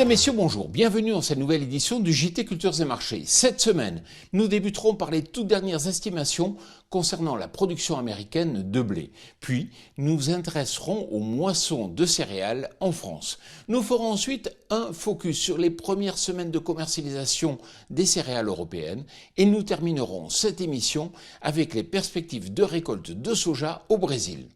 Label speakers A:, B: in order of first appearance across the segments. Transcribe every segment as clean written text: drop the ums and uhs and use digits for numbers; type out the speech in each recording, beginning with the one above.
A: Mesdames, Messieurs, bonjour. Bienvenue dans cette nouvelle édition du JT Cultures et Marchés. Cette semaine, nous débuterons par les toutes dernières estimations concernant la production américaine de blé. Puis, nous nous intéresserons aux moissons de céréales en France. Nous ferons ensuite un focus sur les premières semaines de commercialisation des céréales européennes et nous terminerons cette émission avec les perspectives de récolte de soja au Brésil.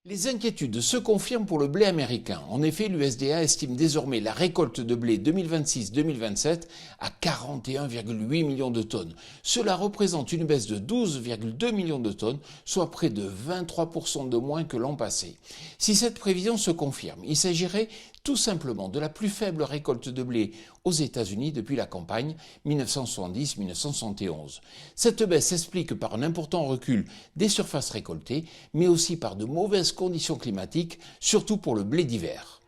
A: Les inquiétudes se confirment pour le blé américain. En effet, l'USDA estime désormais la récolte de blé 2026-2027 à 41,8 millions de tonnes. Cela représente une baisse de 12,2 millions de tonnes, soit près de 23% de moins que l'an passé. Si cette prévision se confirme, il s'agirait tout simplement de la plus faible récolte de blé aux États-Unis depuis la campagne 1970-1971. Cette baisse s'explique par un important recul des surfaces récoltées, mais aussi par de mauvaises conditions climatiques, surtout pour le blé d'hiver.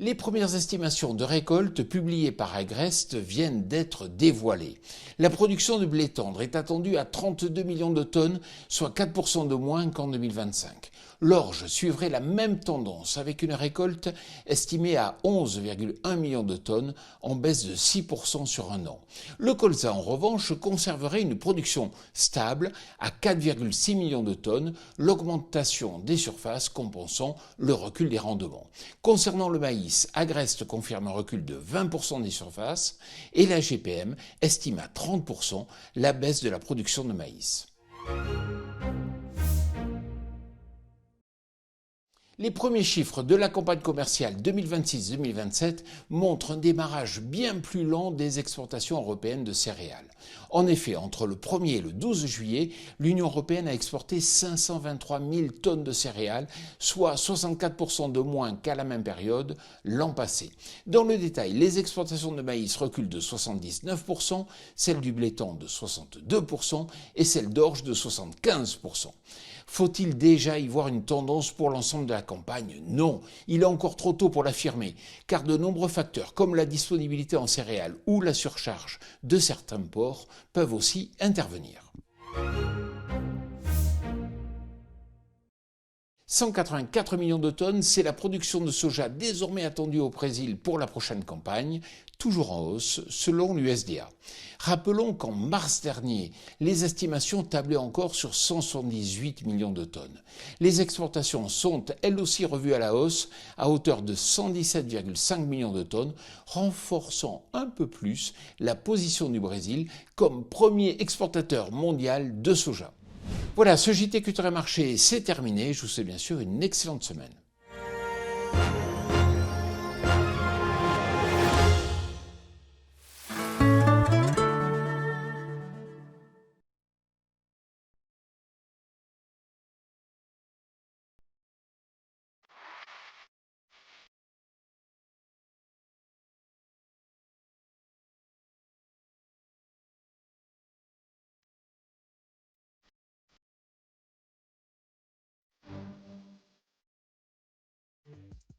A: Les premières estimations de récolte publiées par Agreste viennent d'être dévoilées. La production de blé tendre est attendue à 32 millions de tonnes, soit 4% de moins qu'en 2025. L'orge suivrait la même tendance avec une récolte estimée à 11,1 millions de tonnes, en baisse de 6% sur un an. Le colza, en revanche, conserverait une production stable à 4,6 millions de tonnes, l'augmentation des surfaces compensant le recul des rendements. Concernant le maïs, Agreste confirme un recul de 20% des surfaces et la GPM estime à 30% la baisse de la production de maïs. Les premiers chiffres de la campagne commerciale 2026-2027 montrent un démarrage bien plus lent des exportations européennes de céréales. En effet, entre le 1er et le 12 juillet, l'Union européenne a exporté 523 000 tonnes de céréales, soit 64% de moins qu'à la même période l'an passé. Dans le détail, les exportations de maïs reculent de 79%, celles du blé tendre de 62% et celles d'orge de 75%. Faut-il déjà y voir une tendance pour l'ensemble de la campagne? Non, il est encore trop tôt pour l'affirmer, car de nombreux facteurs comme la disponibilité en céréales ou la surcharge de certains ports peuvent aussi intervenir. 184 millions de tonnes, c'est la production de soja désormais attendue au Brésil pour la prochaine campagne, toujours en hausse selon l'USDA. Rappelons qu'en mars dernier, les estimations tablaient encore sur 178 millions de tonnes. Les exportations sont elles aussi revues à la hausse à hauteur de 117,5 millions de tonnes, renforçant un peu plus la position du Brésil comme premier exportateur mondial de soja. Voilà, ce JT Culture et Marché, c'est terminé. Je vous souhaite bien sûr une excellente semaine.